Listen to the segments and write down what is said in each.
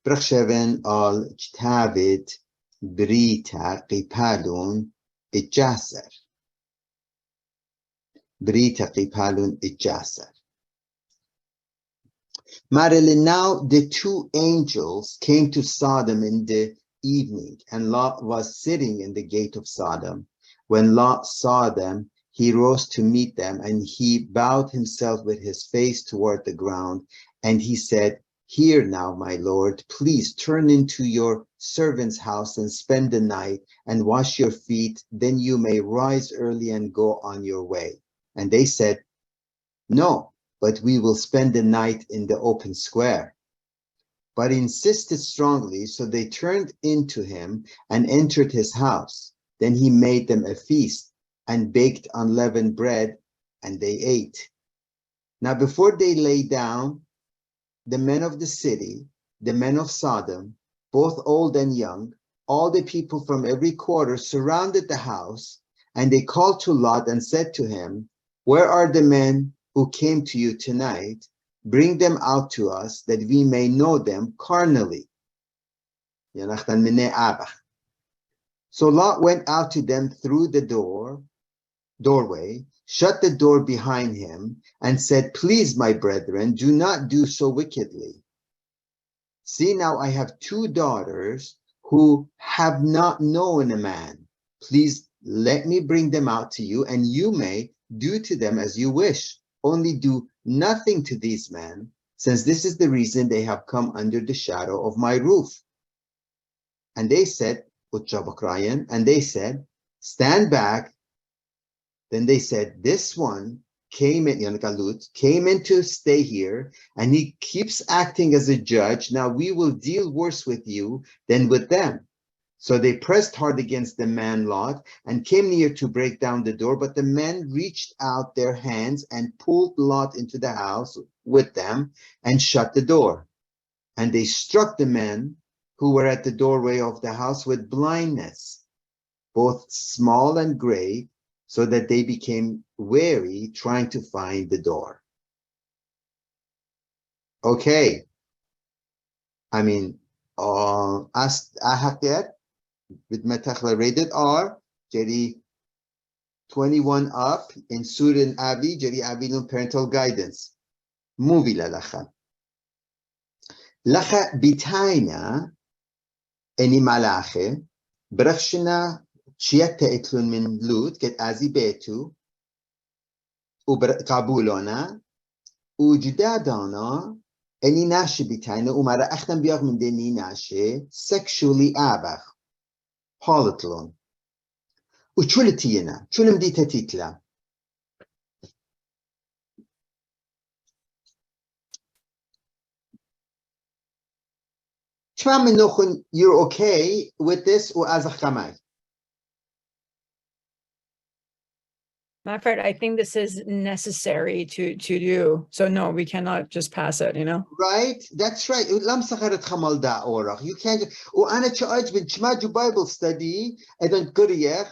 برخشبن آل كتابت بريتا قيبالون الجاسر. بريتا قيبالون الجاسر. Marilyn, now the two angels came to Sodom in the evening, and Lot was sitting in the gate of Sodom. When Lot saw them, he rose to meet them, and he bowed himself with his face toward the ground, and he said, "Hear now, my Lord, please turn into your servant's house and spend the night and wash your feet, then you may rise early and go on your way." And they said, "No, but we will spend the night in the open square." But he insisted strongly, so they turned into him and entered his house. Then he made them a feast and baked unleavened bread, and they ate. Now before they lay down, the men of the city, the men of Sodom, both old and young, all the people from every quarter surrounded the house, and they called to Lot and said to him, "Where are the men who came to you tonight? Bring them out to us that we may know them carnally." So Lot went out to them through the doorway, shut the door behind him, and said, "Please, my brethren, do not do so wickedly. See, now I have two daughters who have not known a man. Please let me bring them out to you, and you may do to them as you wish. Only do nothing to these men, since this is the reason they have come under the shadow of my roof." And they said, "Stand back." Then they said, "This one came in to stay here, and he keeps acting as a judge. Now we will deal worse with you than with them." So they pressed hard against the man Lot and came near to break down the door, but the men reached out their hands and pulled Lot into the house with them and shut the door. And they struck the men who were at the doorway of the house with blindness, both small and great, so that they became weary trying to find the door. Okay. I mean, as Ahaket with Metachla rated R, Jerry 21 up in Surin Avi, Jerry Avinum parental guidance. Movie la lacha. Lacha bitaina eni malache, brachshina chiete etlun min lut, get azi betu, kabulona, ujdadana, eni nashe bitaina, umara achtam biach min deni nashe, sexually abach, holotlon. Uchulitina, chulim dita titla. You're okay with this, or azach kamai? Manfred, I think this is necessary to do. So no, we cannot just pass it, Right? That's right. You can't. وأنا تشاج بنشماج Bible study. إذا قرية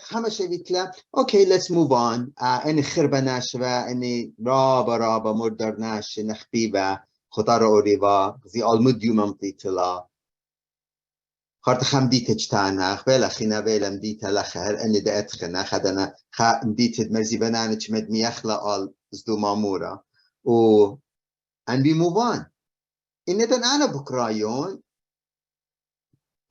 okay, let's move on. أني خربة ناشبة أني رابة مردر ناش نخبيبة خطارة أوريبا زي المديو ممتي تلا. خارت خمديت اجتانا خبلا خينا بيلا مديت لخر أني دا أتخنا خدنا مديت مرزي بنانا تشمد ميخلا آل زدو مامورة and we move on. إن أنا بكرايون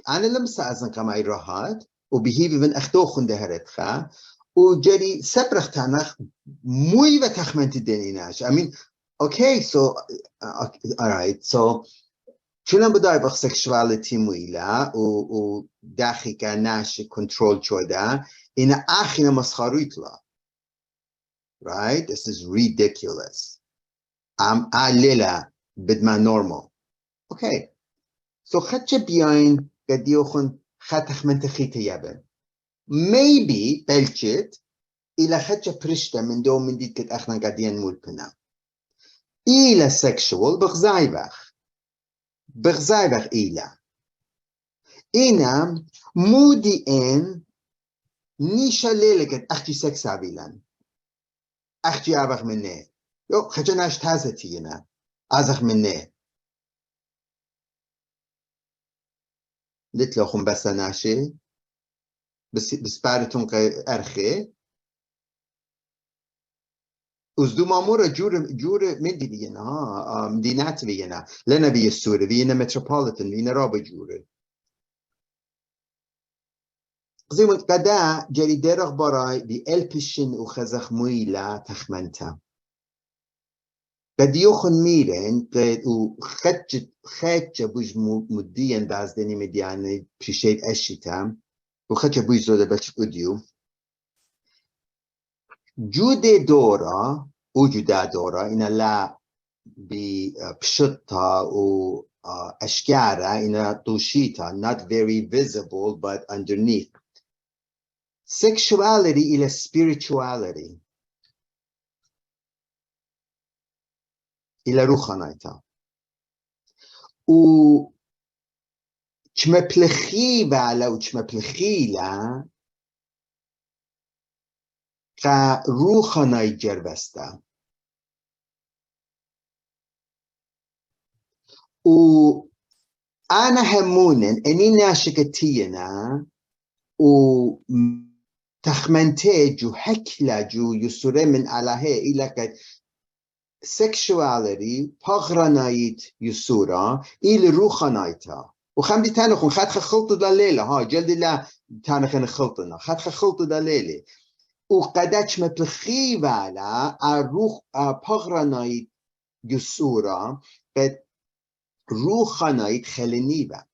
أنا لمسا أزن كما يروحات وبهيب من أختوخن دهرتخا وجري سبرخ تانخ موي وتخمنت دينيناش. I mean, okay, so all right, so شلون بداي بخ sexuality مويلا وداخيكا ناش control شودا إن آخنا مسخرويتلا. Right? This is ridiculous. عليلا بدما normal. Okay. So خدش بيان قد يوخن خاتخ من تخيت يابن. Maybe بلشت إلى خدش برشتة من دوم من ديت كت أخنا قديان مولبنا. إلى sexual بغزايبخ إلى. إنا مودي إن نيشا ليلكت أختي سكس عبيلان. أختي أبخ منه. يو خدش ناش تازتينا. أزخ منه. لتلوخم بس ناشي بس بارتون أرخي وزدو مامورة جور مدي بينا مدينات بينا لنا بي السوري بينا متروبوليتن بينا رابع جورة زي ما قدا جري درغ براي بألبشن وخزخ مويلة تخمنتا قد يوخن ميرن قد وخدش بوج مدين بازدني مدياني بشيت أشيتا وخدش بوج زودة بلش أوديو جودة دورة وجودة دورة إن لا بشطة و أشكارة إن توشيتا not very visible but underneath sexuality إلى spirituality إلى روحانيتا و تشمبلخي بالا و تشمبلخي لا كا روحاني جربستا و أنا همونن أني ناشكتينا و تخمنتي جو هكلا جو يسوري من علىه إلى كد sexuality پاغرانايت يسورا إلى روحانيتا وخمدي تانخون خد خلط دليلة ها جلد لا تانخين خلطنا خد خلط دليلة وقداتش متلخي بالا الروح پاغرانايت يسورا قد روحانيت خلنيبا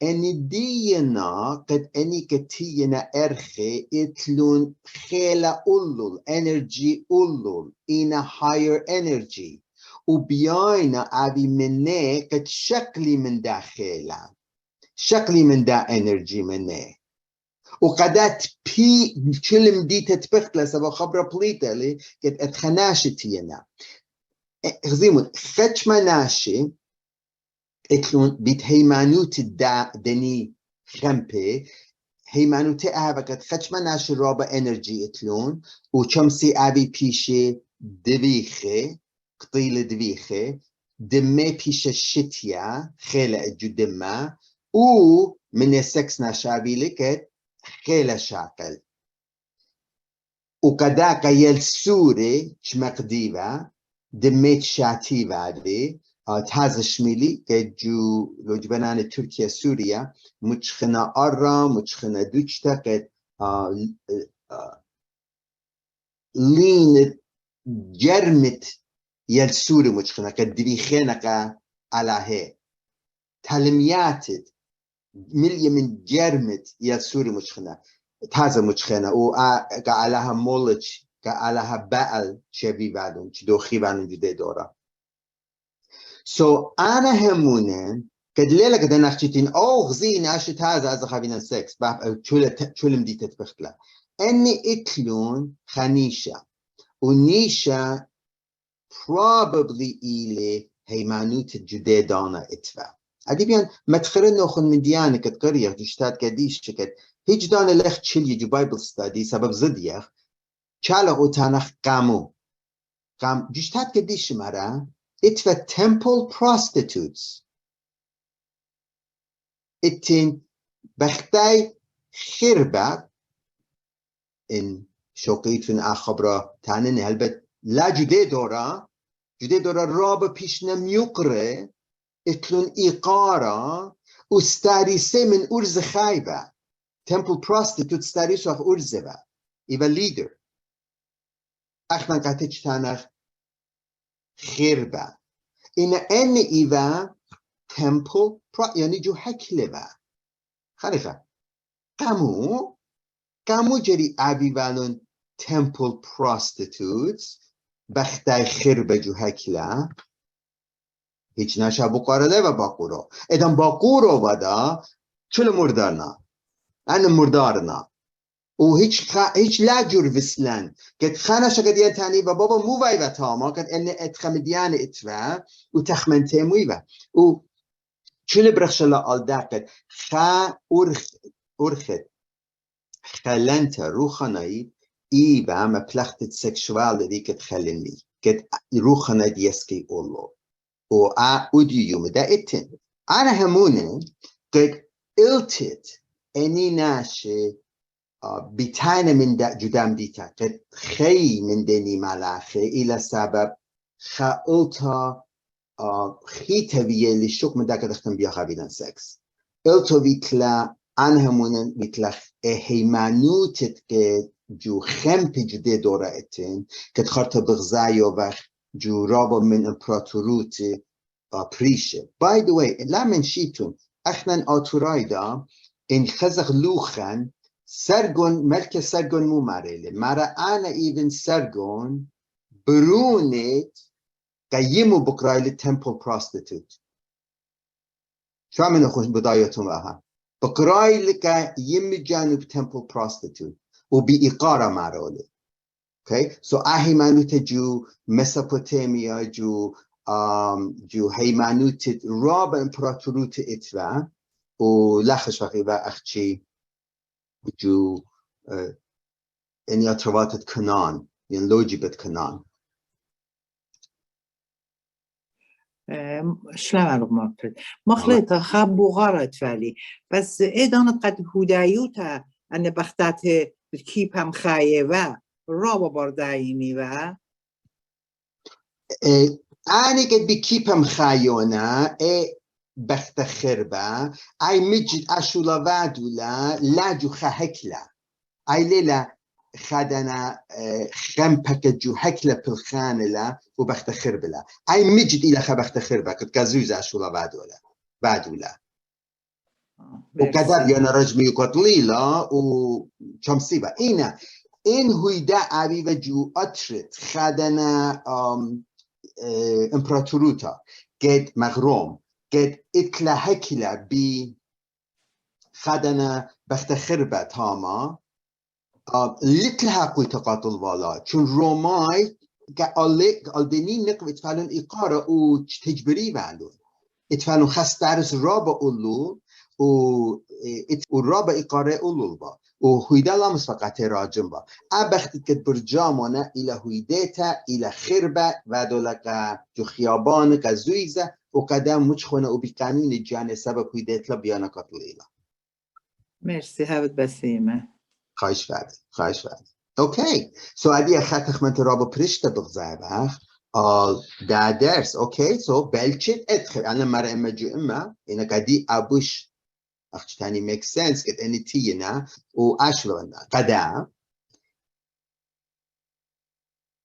أني دينا قد أني كتينا أرخي إتلون خيلا أولول energy أولول in a higher energy وبيانا أبي مني قد شكلي من دا خيلا شكلي من دا energy مني وقدات بي كلم دي تتبخت لسبا خبرة بليتا لي قد أتخناشي تينا غزيمون خدش مناشي إتلون بيت هيمانوت دني خمبي هيمانوت أهبكت خدش مناش رابا إنرجي إتلون وشمسي أبي بيشي دويخي قطيل دويخي دمي بيشي الشتيا خيلة جو دمه ومن السكس ناشابي لكت خيلة شاقل وكداك يلسوري شمقديبا دميت شاتي بعدي تازه شميلي كجو لو جبنان تركيا سوريا متشخنا أرى متشخنا دوشتا كد لين جرمت يلسوري متشخنا كد دريخينك على هي تعلمياتت ملي من جرمت يلسوري متشخنا تازه متشخنا وقالها مولج قالها بقل شبي بعدهم دوخي بعدهم جدي دورا So أنا همونن قد ليلة قد نحكيتين أو غزين عشت هذا إذا خابين السكس بعد شو دي تتبختلا أني إتلون خنيشة ونيشة probably إلي هيمانوت الجدي دانا إتفا عدي بيان ما تخرن نوخن من ديانة قد قرية جشتات قديش شكت هيج دانا لخ تشيل يجي بايبل ستادي سبب زديخ چاله وتانخ قامو قام جشتات قديش مرا إتفا temple prostitutes إتين بختاي خربة إن شوقيت فين أخبره تانين هلبت لا جدي دورا رابا بيشنا ميقرة إتلون إيقارة وستاريسي من أرز خايبة temple prostitute ستاريسو أخ أرزبا إيبا leader أخنا قاتش تانخ خربة إن إيفا temple يعني جو هكلبا خارجة قامو جري أبي بالون temple prostitutes بختاي خربة جو هكلا هیچ نشا بقارده و باقورو ادام باقورو بدا چل مردارنا أنا مردارنا و هیچ لا جور وسلن قد خانا شقديان تاني بابا مو وايبا تاما قد ان اتخمديان اتوا و تخمنتي مويبا و چل برخشلا آلده قد خا ارخد خلنت روخانایی ایبا مپلختت سکشوالity قد خلني قد روخانا ديسكي اولو و اوديوم دا اتن انا همونن قد التت اني ناشي بتاين من جدام ديتا قد خي من دني ملاخي الى سبب خالتا خي تبيه اللي شوك من داك دختم بيا خابيدن سكس التو بيتلا عنهمونن بيتلا هيمانوتت قد جو خمپ جده دورا اتن قد خارتا بغزايو وخ جو رابا من امپراتوروت پریشه. By the way, لا من شیتون اخنان آتورایدا این خزق لوخن سرگون ملک سرگون مو ماریله مرا انا ایون سرگون برونت قیمو بقرایل تمپل پراستیتوت شو من خوش بدایتون اها بقرایل قیم جانب تمپل پراستیتوت و بی اقارا ماروله. Okay, so اهیمانوت جو مسوپوتامیا جو هیمانوت راب امپراتوروت اتوا و لخش وقیبا اخچی جو انیا ترواتت کنان یعنی لوجیبت کنان شلون مقصد مخلطة خاب وغارت فالي بس ايضا قد هدايوتا ان بختات الكيب هم خايبة رابا باردايمي و أنا قد بكيبم خايونا بخت خربة أي مجد أشولا وادولا لاجو خهكلا أي ليلة خدنا خمبك جو هكلا بالخانلا وبخت خربلا أي مجد إلى خبخت خربة قد كزوز أشولا وادولا وكذا يانا رجمي قتليلا وشمسيبا این هویده عبیب جو اترت خدنا امپراتوروتا قد مغروم قد اتلهكلا بي خدنا بخت خربت هاما لتلهقوا تقاتل والا چون روماي قالبيني نقب اتفالون إقارة و تجبري والون اتفالون خستارس رابا أولو و رابا إقارة أولو با و هویده لامس فقط راجم با ابختی که برجامانه ایلا هویدهتا ایلا خربه و دولقا جو خیابان قزویزه و قدم مچخونه و بیقانین جان سبب هویدهتلا بیانا قتل ایلا مرسی هفت بسیمه خواهش بعد اوکی سو ادی خطخ من ترابا پرشته بغزای بخ دا درس اوکی سو بلچت ادخل انا مرا اما جو اما اینا قدی ابوش اختاني make sense كت اني تينا واشلونا قدام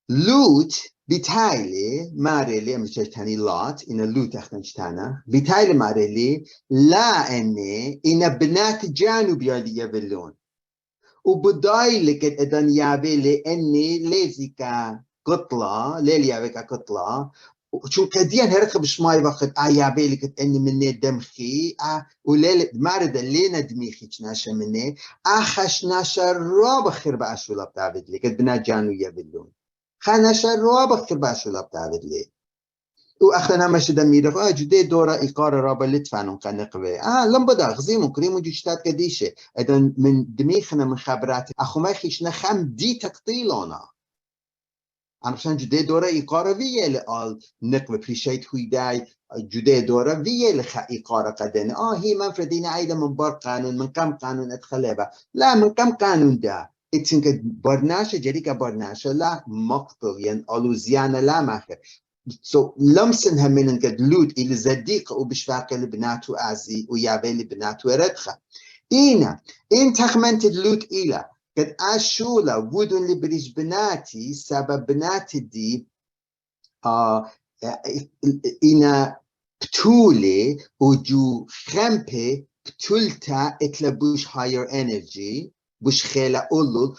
لوت بتايلي ماريلي مشتاني لات إن لوت اختنشتانا بتايلي ماريلي لا اني إن بنات جانب يالي يبلون وبدايلي كت ادن يابيلي اني ليزيكا قطلة ليلي يابيكا قطلة شو كديان هرخ بشماي وقت عيابيلي كت اني مني دمخي وليلة مارد لينا دميخي ناشا مني اخش ناشا راب خير باشو لاب تعبد لي كت بنا جانو يبلون خاناشا راب خير باشو لاب تعبد لي واخنا مش دميرق جدي دورا ايقار راب لتفانون قنقوي لم بدا غزيمو كريمو جوشتات قديشه ادن من دميخنا من خبرات اخو ما خيشنا خم دي تقتيلونا عشان جدي دورا إيقارة ويا لقال نقوى بريشيت هويداي جدي دورا ويا لخ إيقارة قدن هي من فردين عيدا من بار قانون من كم قانون أدخلها لا من كم قانون ده اتنك برناشة جريكا برناشة لا مقتل ين ألوزيانا لا ماخر لمسنها من انك لود إلى زديق وبشفاق لبناتو أعزي ويابي لبناتو ردخة إن تخمنت اللود إلى قد أشولا ودن لبريج بناتي سبب بناتي دي إنا بتولي وجو خمبي بتولتا اتلا بوش higher energy بوش خيلا أولول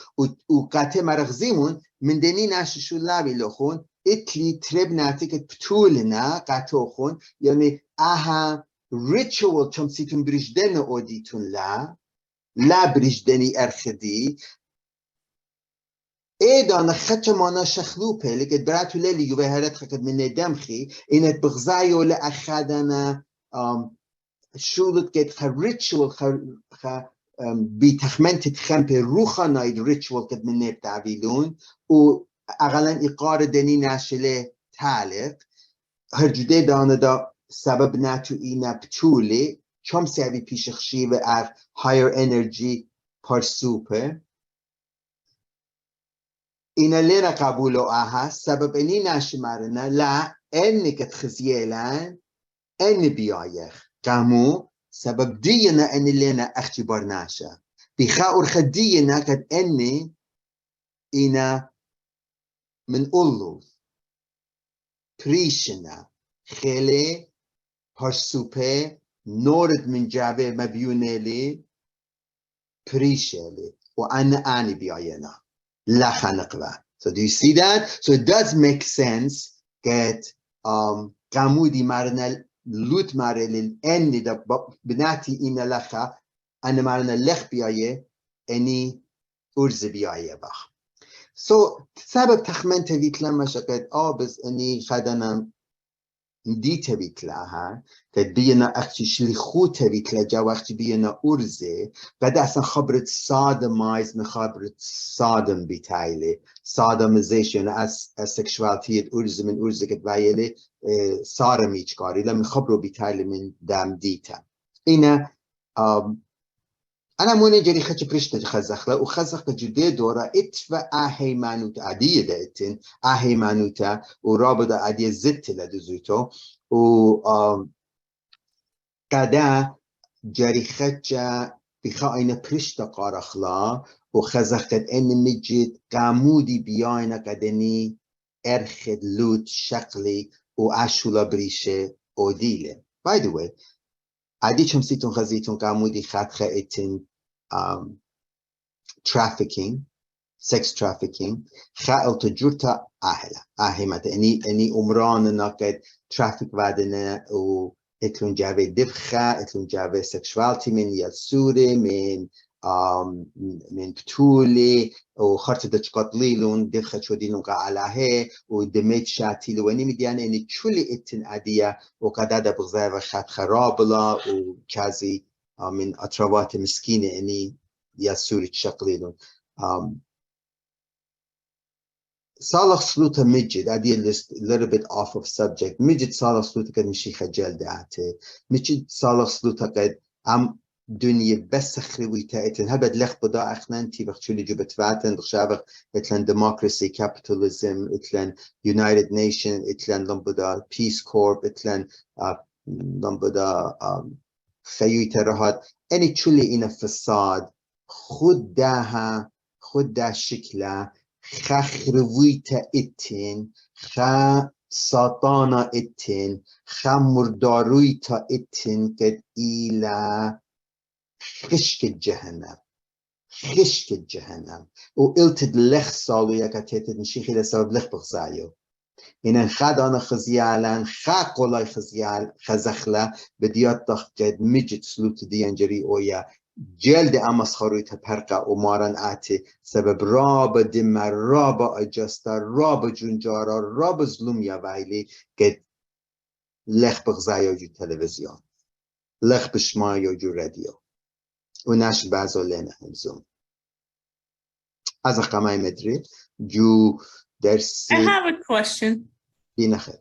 وقاتي مرغزيمون من دني ناششو لابي لخون اتلي تربناتي كت بتولنا قاتوخون يعني ritual چمسيتون بريجدن أوديتون لا بريجدني أرخدي دانا خطة مانا شخلوبه لكت براتو ليلي يوهرت خكت من دمخي إنت بغزايو لأخدنا شولت كت ritual بتخمنت خمبه روخانايد ritual كت من نبتعبيلون وأغلان إقار دني ناشله تعلق هرجده دانا دا سبب ناتو إينا بتولي چم سیابی پیش خشی و higher energy پرسوپه اینا لینا قبول و هست سبب اینی نشمارنا لا اینی که تخزیلن اینی بیایخ قامو سبب دینا اینی لینا اختبار نشه بخاور خدينا قد اني انا من اولو بريشنا خيلي هرسوبه نورد من جابه مبيونيلي بريشيلي وأنا بياينا لا خنقبه. So do you see that? So it does make sense that قامودي مارنا لوت مارل اني دا بناتي انا لخا أنا مارنا لخ بيايه اني ارز بيايه بخ. So سبب تخمن تبيت لما شكت بس اني خدنا دي تبيت لها تبينا اختي شليخو تبيت لها جا وقت بينا ارزه بعد اصلا خبرت صادمايز من خبرت صادم بيتايلي صادميزيشن as sexuality ارزه من ارزه كت بايلي صارمي چكاري لمن خبرو بيتايلي من دام ديتا اينا أنا مونة جري خدش بريشتة خزخلة وخزخلة جديد دورة اتفا مانوتا عادية دايتين مانوتا ورابطة عادية زدت لدزوتو و قدا جري خدش بخاينة بريشتة قارخلا وخزخلة ان مجد قامودي بياينة قدني ارخد لوت شقلي واشولا بريشة وديلة. By the way عادي شمسيتون خزيتون قامودي خاتخة اتن trafficking, sex trafficking خائل تجرتا أهمت أني أمران ناقد traffic وادنا و اتلون جاوه دفخة اتلون جاوه sexuality من يلسوري من بتولي وخرط دجقات ليلون دفخة شودينون قاعلاها ودميت شاتي لواني مديان أني تشولي اتن عادية وقدادة بغزايا وخات خرابلا وكازي من أطروات مسكينة أني يسوري تشقليلون صالح سلوطة مجد عادية a little bit off of subject مجد صالح سلوطة قد مشيخة جلداته مجد صالح سلوطة قد دنيا بس خرويتا اتن هبد لخ بدا اخنانتي بخشولي جبت فاتن بخشابخ اتلن democracy capitalism اتلن United Nations اتلن لنبدا Peace Corp اتلن لنبدا خيويتا رهات اني تشولي اينا فساد خود دا شكلا خرويتا اتن ساتانا اتن مردارويتا اتن قد إلى خشك الجهنم وقلت لخ صالو يكتت نشيخي لسبب لخ بغزايو إن خدانا خزيالا قولاي خزيال خزخلا بديات قد مجد سلوت ديانجري اويا جلد اماس خرويتا پرقا وماران آتي سبب رابا دمر رابا اجاستا رابا جنجارا رابا ظلم يا ويلي قد لخ بغزايو جو تلفزيون لخ بشمايو جو راديو وناش بعضو لنا همزوم از قمای مدري جو درس I have a question. بینخیر.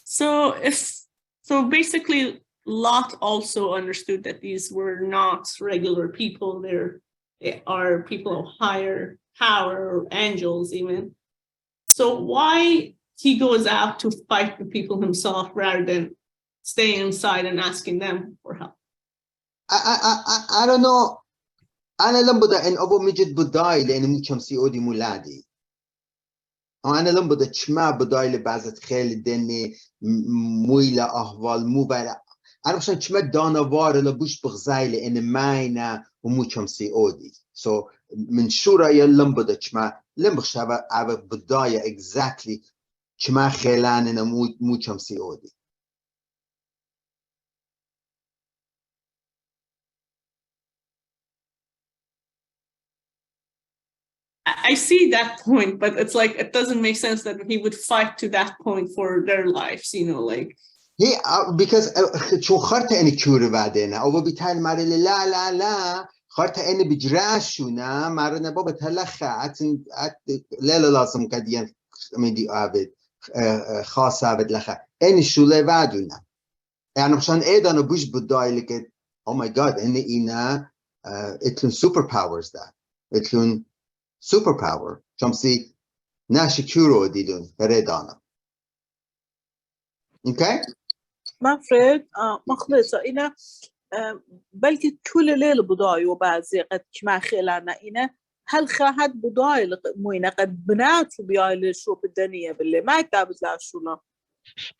So basically Lot also understood that these were not regular people. They are people of higher power or angels even. So why he goes out to fight the people himself rather than staying inside and asking them for help? I don't know. أنا لم بدأ إن أبو مجد بداي لأن ممكن سيودي مولادي. أنا لم بدأ شما بداي لبعض خيل دني مويلا أهوال موبايلا. أنا مشان شما دانا وار لبوش بغزاي لأن ماينا وممكن سيودي. So من شورا يلم بدأ شما لم بخشابة أبو بداية exactly شما خيلان إن ممكن سيودي. I see that point, but it's like it doesn't make sense that he would fight to that point for their lives, like. Yeah, because شو خرطة إني كوري بعدين أو بيتهال ماري لا خرطة إني بجراشونا مارنا بابا تلخا لا لازم كديان مدي عبد خاص عبد لخا إني شو لبعدونا يعني مشان إيدانو بوش بداي لك oh my God, ina itlun superpowers da. Itlun superpower. Chamsi nashikuro didun heredana. Okay? منفرد مخلصة إنا بلكي كل ليلة بضاي وبعزي قد كما خيلانا إنا هل خاحت بضاي موينة قد بنات بياي لشوف الدنيا باللي ما يتابت لا شو لا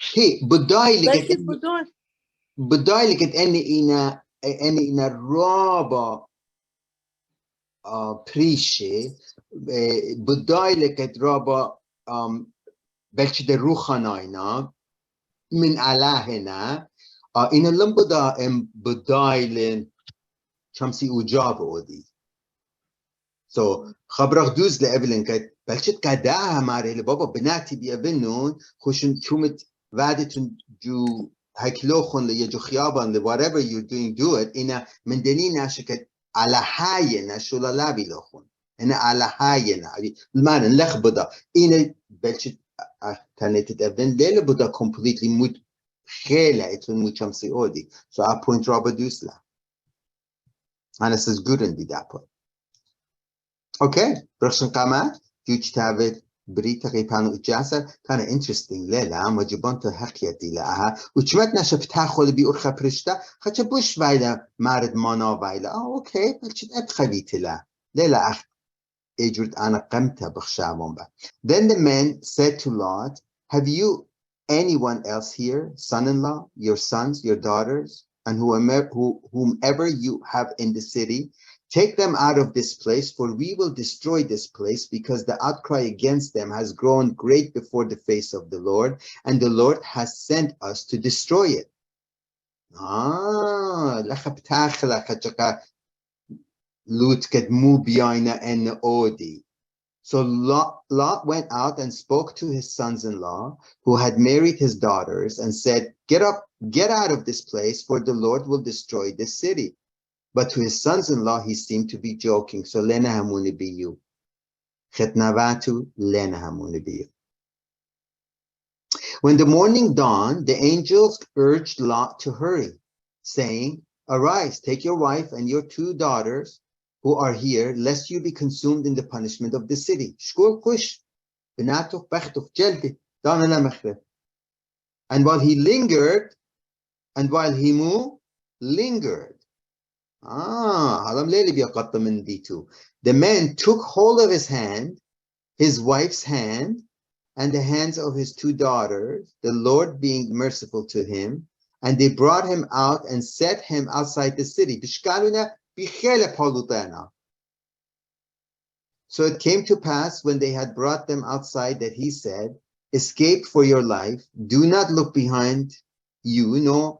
Hey, بلكي بداي لك اني ina roba بريشي بداي لك roba بلش روحانينا من علىهنا إن لم بداي لن شمسي وجاب ودي so خبرك دوز لأبلن كت بلشت كداها ماري لبابا بناتي بيابنون خوشن تومت وعدتون جو هكلوخن ليجو خيابان ل whatever you're doing do it إنا من دني ناشكت على حاينا شو لا بيلوخن إنا على حاينا المعنى لخبطة إنا بلشت كانت تتأبن ليلة بدا completely موت خيلة إتون موت شمسي أودي so I point رابا دوز لا أنا says good and be that point. Okay, برشن قامات جوج تابت بريتا غيبانو إجاسر كان interesting ليلة ما جبانتو حقيقتي لها وشمت نشفتها خولي بيورخا برشتا خاتش بوش بايلا مارد مانا بايلا اوكي بلشت أبخبيت لا ليلة اجرت أنا قمتها بخشامون با. Then the man said to Lot, have you anyone else here, son-in-law, your sons, your daughters, and whomever you have in the city? Take them out of this place, for we will destroy this place, because the outcry against them has grown great before the face of the Lord, and the Lord has sent us to destroy it. So Lot went out and spoke to his sons-in-law, who had married his daughters, and said, get up, get out of this place, for the Lord will destroy this city. But to his sons-in-law, he seemed to be joking. So lena hamuni biyu. Chetnavatu lena hamuni biyu. When the morning dawned, the angels urged Lot to hurry, saying, arise, take your wife and your 2 daughters who are here, lest you be consumed in the punishment of the city. Shkur kush, binatuch bechtuch jeldi, dana lamechre. And while he lingered, and while he lingered, the man took hold of his hand, his wife's hand, and the hands of his 2 daughters, the Lord being merciful to him, and they brought him out and set him outside the city. So it came to pass when they had brought them outside that he said, escape for your life, do not look behind you,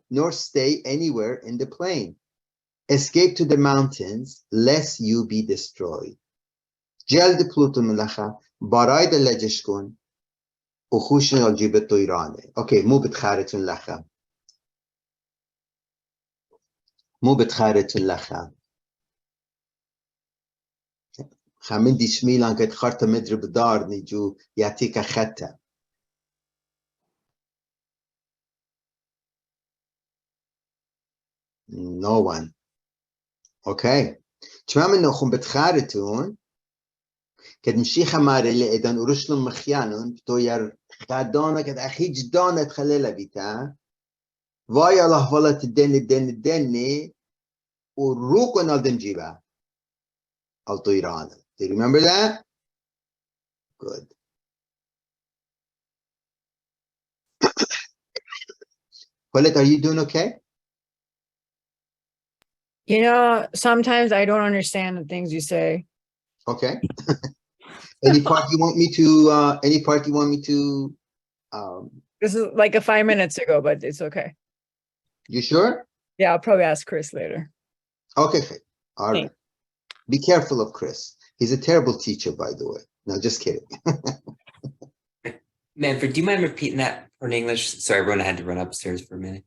nor stay anywhere in the plain. Escape to the mountains, lest you be destroyed. جلد بلوتو ملخا بارايد لجشكون وخوشن الجيبت طيرانه. اوكي مو بتخارتون لخا. مو بتخارتون لخا. خامن دي شميلان كت خارطة مدر بدار نيجو يعطيك خطة. No one. Okay. تمام انه خم بتخارتون كدمشي خماري اللي ايدان ورشلم مخيانون تو ير خادانا كد اخي جدانا تخليلا بيتا واي الله والله تدني وروكو نالدم جيبا الطيران. Do you remember that? Good. Colette, are you doing okay? You know, sometimes I don't understand the things you say. Okay. Any part you want me to This is like a 5 minutes ago, but it's okay. You sure? Yeah, I'll probably ask Chris later. Okay. All right. Be careful of Chris. He's a terrible teacher, by the way. No, just kidding. Manfred, do you mind repeating that in English? Sorry, everyone had to run upstairs for a minute.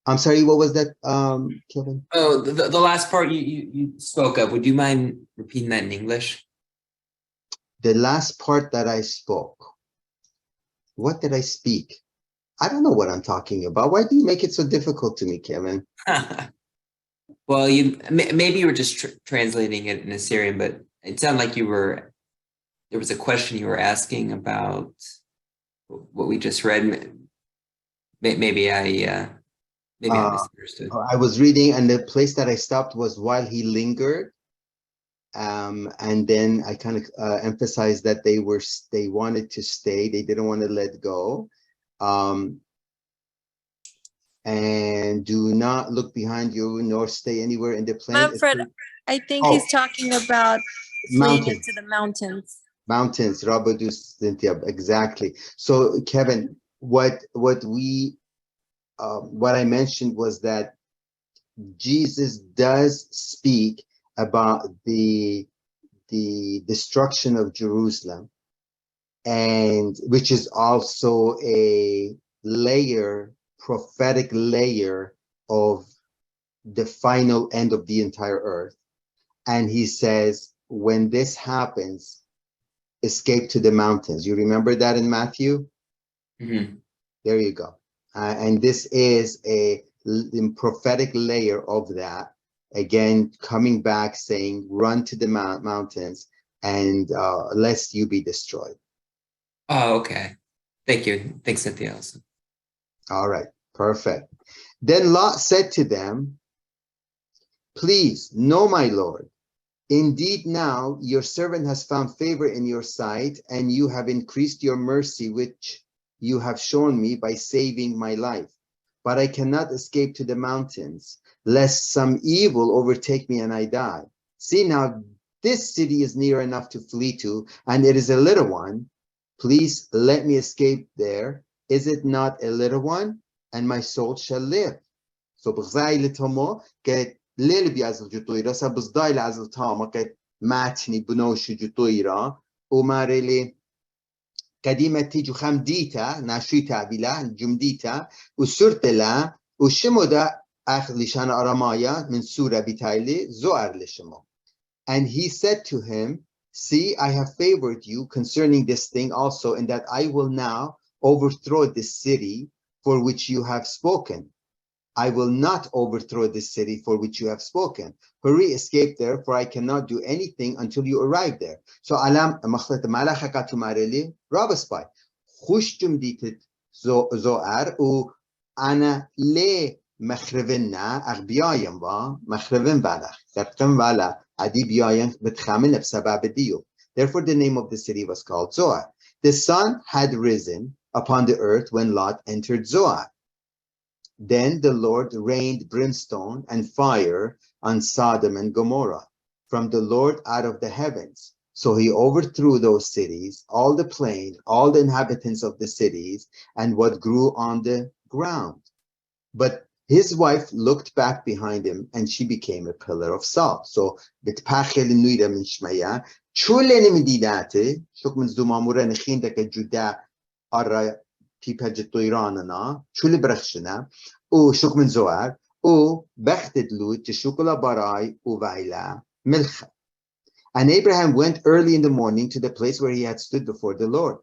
I'm sorry, what was that, Kevin? Oh, the last part you spoke of. Would you mind repeating that in English? The last part that I spoke. What did I speak? I don't know what I'm talking about. Why do you make it so difficult to me, Kevin? Well, maybe you were just translating it in Assyrian, but it sounded like there was a question you were asking about what we just read. Maybe I misunderstood. I was reading, and the place that I stopped was while he lingered. And then I kind of emphasized that they wanted to stay. They didn't want to let go. And do not look behind you nor stay anywhere in the plain. Manfred, I think Oh. he's talking about fleeing Mountains. into the mountains. Mountains, Rabadus, exactly. So Kevin, what I mentioned was that Jesus does speak about the destruction of Jerusalem, and which is also a prophetic layer of the final end of the entire earth. And he says, when this happens, escape to the mountains. You remember that in Matthew? Mm-hmm. There you go. And this is a prophetic layer of that. Again, coming back saying, run to the mountains and lest you be destroyed. Oh, okay. Thank you. Thanks, Cynthia. Also. All right, perfect. Then Lot said to them, please, no, my Lord, indeed now your servant has found favor in your sight, and you have increased your mercy, which you have shown me by saving my life. But I cannot escape to the mountains, lest some evil overtake me and I die. See now, this city is near enough to flee to, and it is a little one. Please let me escape there. Is it not a little one? And my soul shall live. So بغزاي لتمو که لیل بیازل جتویرا سبزدای لازل تاما که ماتنی بنوش جتویرا ومارلي قديمة تيجو خم ديتا ناشيتا بلا جمديتا وسرتلا وشمودا أخذ لشان أرمايا من سورة بتايلي زوار لشمو. And he said to him, see, I have favored you concerning this thing also, in that I will now overthrow this city for which you have spoken. I will not overthrow this city for which you have spoken. Hurry, escape there, for I cannot do anything until you arrive there. So alam مخلط مالخ قاتو مارلي رابسباي خوش جمديت زوار و أنا ليه مخربنا أغبيايم با مخربن بالخ تبقم بالا عدي بيايم بتخامن بسبب ديو. Therefore the name of the city was called Zoar. The sun had risen upon the earth when Lot entered Zoar. Then the Lord rained brimstone and fire on Sodom and Gomorrah from the Lord out of the heavens. So he overthrew those cities, all the plain, all the inhabitants of the cities, and what grew on the ground. But his wife looked back behind him, and she became a pillar of salt. So بتبخل نويرة من شمية شولن مديداته شوك من زمامورة نخيندك جدا أرى تيبهج الطيراننا شولي برخشنا وشوك من زوار وبختد لوت تشوكلا براي وفايلا ملخة. And Abraham went early in the morning to the place where he had stood before the Lord.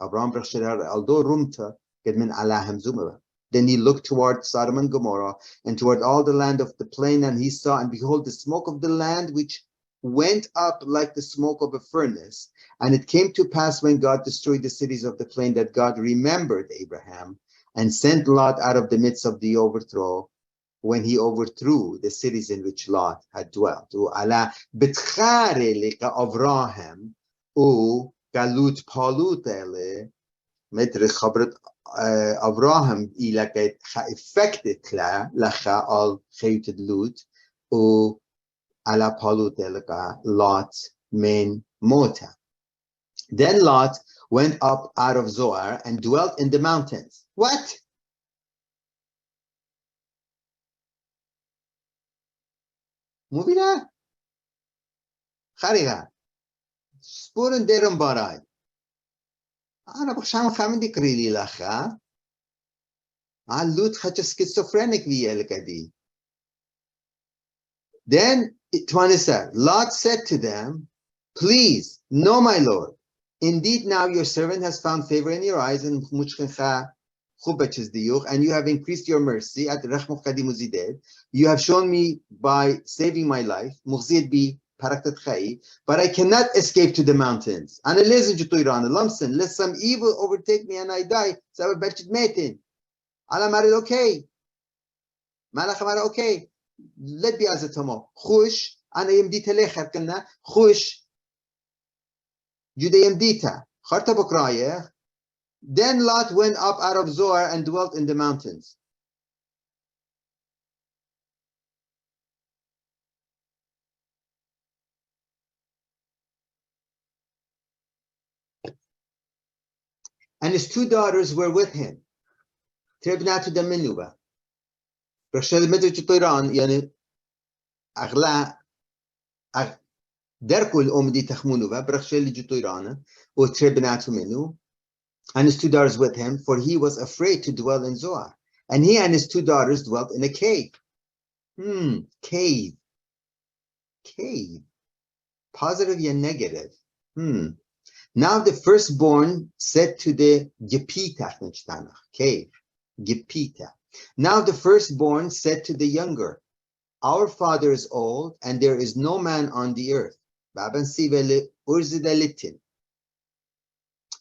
Abraham برخشنا aldo rumta قد من alahem zumaba. Then he looked toward Sodom and Gomorrah and toward all the land of the plain, and he saw, and behold, the smoke of the land which went up like the smoke of a furnace. And it came to pass when God destroyed the cities of the plain that God remembered Abraham and sent Lot out of the midst of the overthrow when he overthrew the cities in which Lot had dwelt. وعلى بتخاري لك أبراهام وقالوت بالوت ele مدر خبرت Abraham إلى affected لخا all خيوت لوت وعلى بالوت لك Lot من موتا. Then Lot went up out of Zoar and dwelt in the mountains. What? Movina? Khariga. Sporen derum barai. أنا بخشام خامن دي كريلي لخا. Lut خاتش schizophrenic via الكدي. Then Twanisa, Lot said to them, please, no, my lord. Indeed, now your servant has found favor in your eyes, and muchkencha خوب چیز دیوخ, and you have increased your mercy at رحم قدیم وزیدد. You have shown me by saving my life, مغزيد بي بركتت خي, but I cannot escape to the mountains. أنا لازم جتو إيران, لمسن, lest some evil overtake me and I die. سبب بلشت ميتين. على مريل okay. مالك مرة okay. let be as a تمام. خوش, أنا يمديت ليه كنا خوش. جدا يمديتا. خرطة بكراية. Then Lot went up out of Zoar and dwelt in the mountains. And his two daughters were with him. تربناتو دمنوبا. برشاد مدرج طيران يعني أغلى دركو الأم دي تخمونوبا برشاد اللي جطيرانه وتربناتو منو. And his two daughters with him, for he was afraid to dwell in Zoar. And he and his two daughters dwelt in a cave. Cave. Cave. Positive and negative. Now the firstborn said to the Gepita, cave, Gepita. Now the firstborn said to the younger, our father is old, and there is no man on the earth.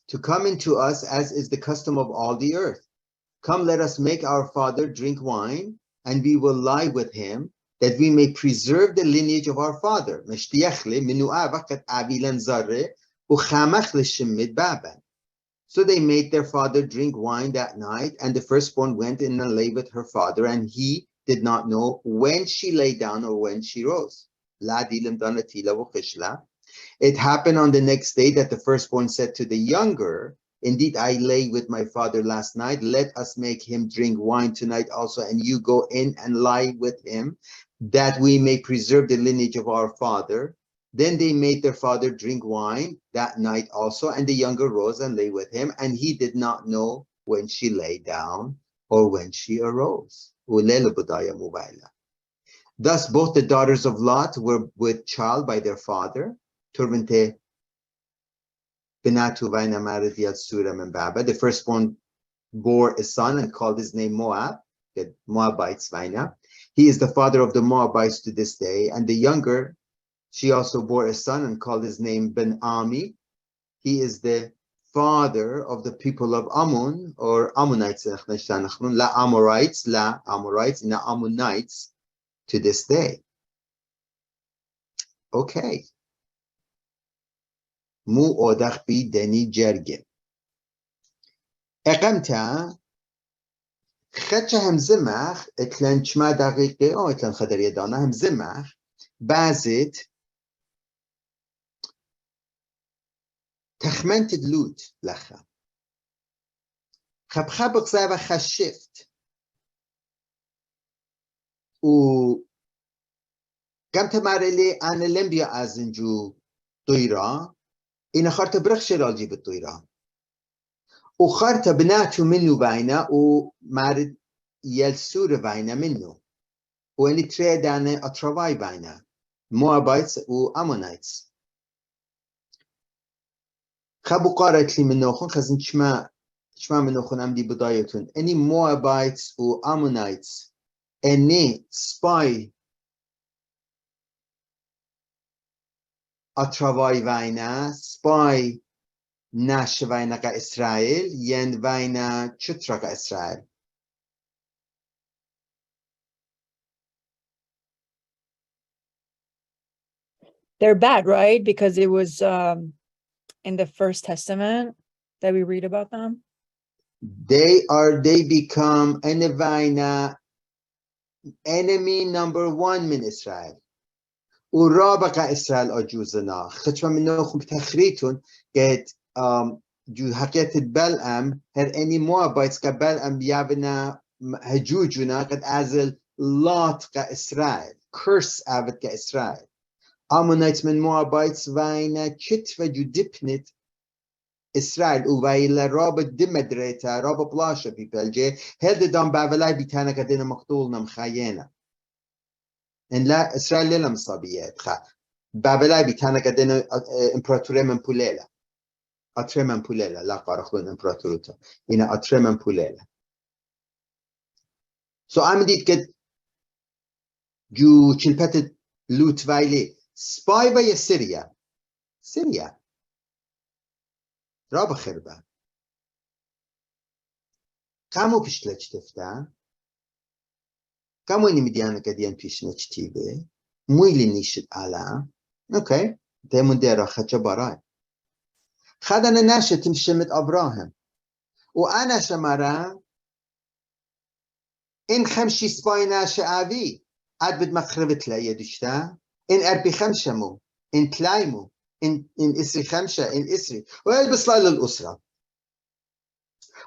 To come into us as is the custom of all the earth. Come, let us make our father drink wine, and we will lie with him, that we may preserve the lineage of our father. So they made their father drink wine that night, and the firstborn went in and lay with her father, and he did not know when she lay down or when she rose. It happened on the next day that the firstborn said to the younger, indeed, I lay with my father last night. Let us make him drink wine tonight also, and you go in and lie with him, that we may preserve the lineage of our father. Then they made their father drink wine that night also, and the younger rose and lay with him, and he did not know when she lay down or when she arose. Thus both the daughters of Lot were with child by their father. The firstborn bore a son and called his name Moab, the Moabites. He is the father of the Moabites to this day. And the younger, she also bore a son and called his name Ben-Ami. He is the father of the people of Ammon, or Ammonites, La Amorites, La Ammonites to this day. Okay. Mu odach bi deni jerge. اقمتا خدشه هم زمخ اتلن چما دقیقه او اتلن خدر یدانه هم زمخ بعضت تخمنت دلوت لخم خب قصابة خشفت و قمت مارلي انا لم بيا ازنجو طيرا این خارت برخش راجي بالطيرا وخارت بناتو منو باينا ومارد يلسور باينا منو واني تريدانه اترواي باينا موابايتس وامونايتس خبو قارت لي منوخن خزن شما منوخن امدي بدايتون اني موابايتس وامونايتس اني سباي اترواي باينا سباي ناش وينا کا إسرائيل ين وينا چترا کا إسرائيل. They're bad, right? Because it was in the First Testament that we read about them. They become enemy number one من إسرائيل. ورابقة إسرائيل أجوزنا. خشما منوخم بتخريتون قد جو حقيقة بلعم هر اني موابايتس كبلعم يابنا هجوجنا قد ازل لات كإسرائيل curse ابد كإسرائيل امونايتس من موابايتس وينا كتفة جو دبنت إسرائيل وويلا رابط دمدريتا رابط بلاشا بيبالجي هل دام باولاي بيتانا قدنا مقتولنا مخاينا ان لا إسرائيل للا مصابيات باولاي بيتانا قدنا امبراطورية من بوليلا أترمن بوليلا لا قارخون إمبراطوروتا إن أترمن بوليلا So عمدید که جو چلپت لوت ویلی سپای و سریا را بخربه قامو پیش لچ تفتا قامو اینی میدیانه که دیان پیش نچتیبه مویلی نیشت علا اوکی دیمون دیرا خچه برای خدن نشتم شمت ابراهیم و انا شمرا این خمشی سپای ناشه اوی عد بد مخربت لا يدشتا ان اربي خمشمو ان تلايمو ان اسري خمشه ان اسري ويلبس للاسره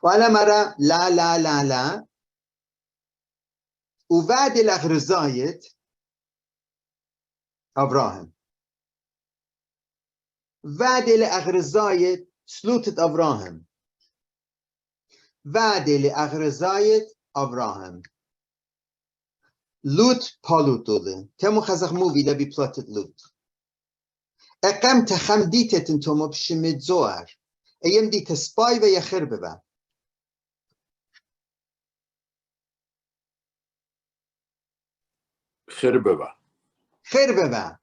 وانا مرة لا لا لا لا وبعد الاغرزايت ابراهيم بعد الاغرزايت سلوتة ابراهيم بعد الاغرزايت ابراهيم لوت بالوتوله تمو خزق موفي لبي بلاتت لوت اقمت خمديتت انتوما بشمت زوار ايام دي تسباي ويا خرببا خرببا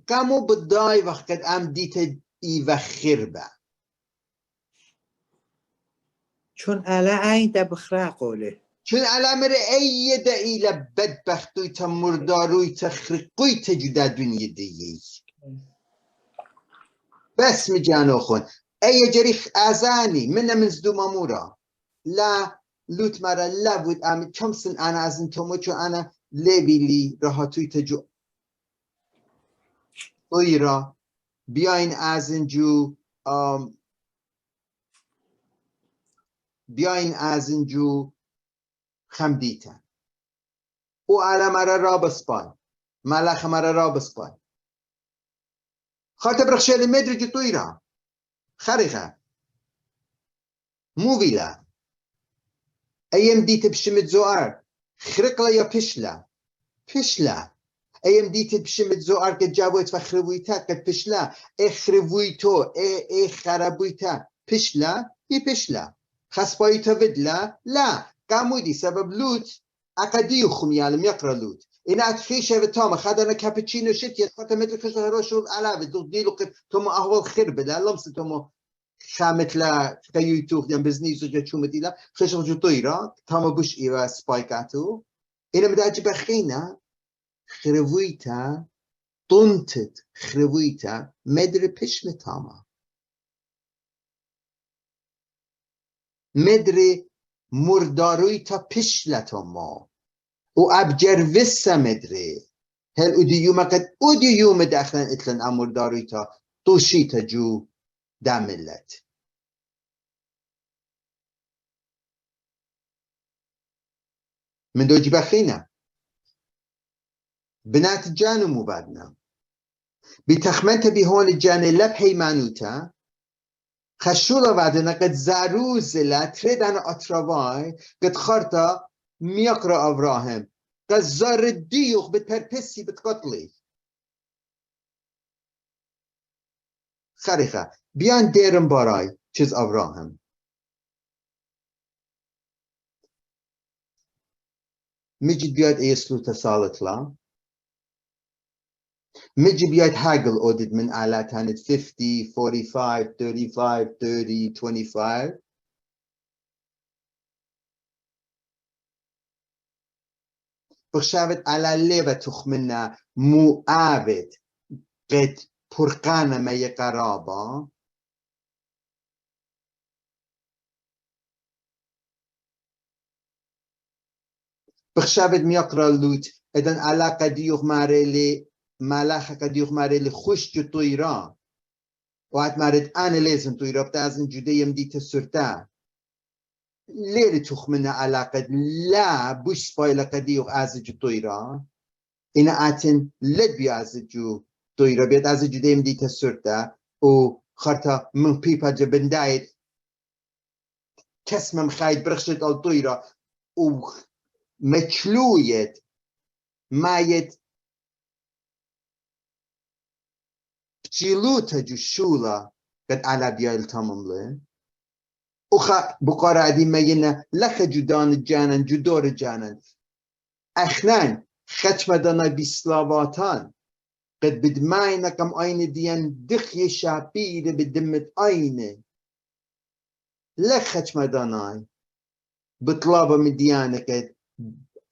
كامو بالضاي وقت ام ديت اي وخربا چون الا عین ده بخرا قوله چون علامه ای دعی لبدبختوی تا مرداروی تا خرقوی تا جدا دنیا دیگی بس مجانو خون ای جریخ ازانی من زدو مامورا لا لوت مرا لا بود امی چمسن انا از این تومو چون انا لیبیلی راحتوی تا جو اویرا بیاین از اینجو خمدیتن او علا مرا را بسپان ملخ مرا را بسپان خاطر برخشل مدرج طويرة خريخة موفيلا ايام ديت بشمت زوار خرقلا يا بشلا ايام ديت بشمت زوار قد جابوت فخربويتا قد بشلا اخربويتو اي خربويتا بشلا بشلا خسبايتا بدلا لا قامودي سبب لوت اقديو خميالم يقرا لوت إنها تخيشة بتامة خدنا كابتشينو شتيت خاطر مثل خشة هروشو على بدو ديلو توما أهول خرب لا لمس توما خامت لا خيوتوخ دم بزنيزو جا شو مديلا خشة جو طيرة تاما بوش إيوا سبايكاتو إنا مداج بخينا خرويتا طنتت خرويتا مدر بشم تاما مدر مردارويتا بشلتاما و ابجر وسا مدري هل اديوم قد اديوم داخلن اتلن امور دارويتا توشيتا جو داملت من دوجي بخينا بنات جانو مبادنا بتخمنت بهون الجاني لب هيمانوتا خشولا بعدنا قد زاروز لا تريدان اترواي قد خرطا ميقرا ابراهيم قزار الديوخ بتربسي بتقتلي خريخة بيان ديرن باراي چيز ابراهيم مجد بياد ايسلو تسالتلا مجد بياد هاجل اودد من اعلى تانت 50 45 35 30 25 بخشاوت على ليبة تخمنا مؤابد قد پرقانه ما قرابه بخشابت ميقرا لوت ادن علاقة ديوخ ماريلي ملاخة ديوخ ماريلي خوش جو طويران وعد مارد انا لازم طويران بتازن جديم دي تسرتا ليلي تخمنا علاقة لا بوش سبايلة قديوخ از جو طويران انا اتن لد بي از جو طويران بيت از جديم دي تسرتا و خرطة من بيبا جبندايت كسمم خايد برخشت الطويرة و مچلويت مايت بچيلوتا جو شولا قد على بيال تمام له بقارة عدي مينا لخ جدان الجانن جدور الجانن اخنان ختم دانا بسلاواتان قد بدماينا كم اين ديان دخي شابير بدمت اين لخ ختم داناي بطلابة مديانك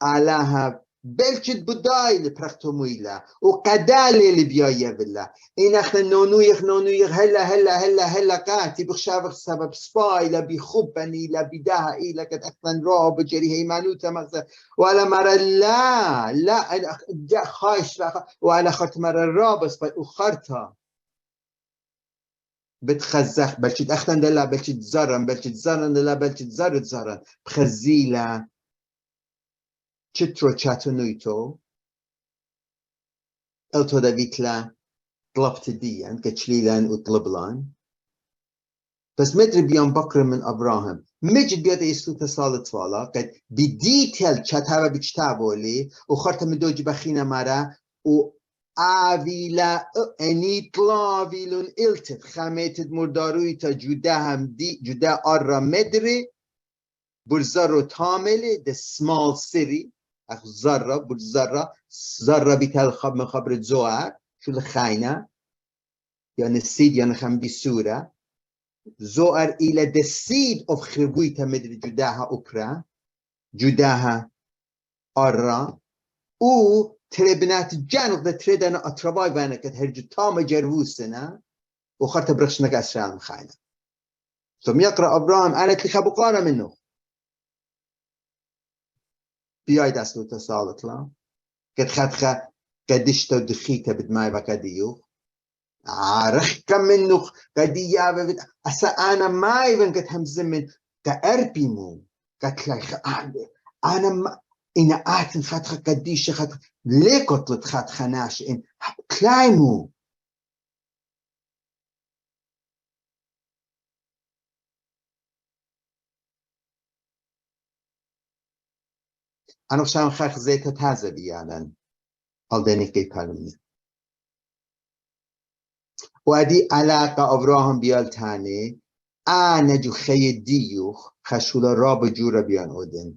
علاها بلشت بداي لبرختمويلا وقدالي اللي بيايا بالله إن احنا نونويخ هلا قاتي بخشابخ سبب سباي لا بيخبني لا بداها إلا كد أخنا راب جري هيمانوتا مغزى ولا مرة لا أنا خايش وعلى خرط مرة راب سباي وخرطها بتخزخ بلشت أخنا دلا بلشت زرن دلا بلشت زرن بخزيلا چترو چاتونويتو التو دافيتلا طلبت ديان كتشليلان وطلبلان بس مدري بيان بكر من ابراهيم مجد بيات يسلو تسالة فالا قد بديتل چتابا بجتابولي وخرت من دوج بخينا مرا و آويلا اني طلاويلون التت خاميتد مرداروي تا جدا هم دي جدا ارى مدري برزارو تاملي the small city اخ ذره بالذره ذره بيتال خب من خبر زوار شو الخاينه يعني السيد يعني خم بسوره زوار الى the seed of خربويتا مدري جداها اوكرا جداها ارا و تربنات جانب ده تردنا اترباي بانكت هرج تام جروسنا وخرت برخشنك اسرام خاينه ثم يقرا ابراهيم انا تلخبو قاره منه بياي دستو تسالت لا قد خدخه قدشتو دخيته بدماي بكديو عارخ كم منه قديا أسا أنا ما يبن قد همزمن كأربي مو قتلاي أنا ما إنا آتن خدخه قديش خدخه ليه قتلت خدخه ناش إن كلايمو أنا خشام خاخ زيتا تازه بيانا هل دينيك كي پرمني وادي علاقة أبراهام بيالتاني أنا جو خي ديوخ خشولا راب جورا بيان أودن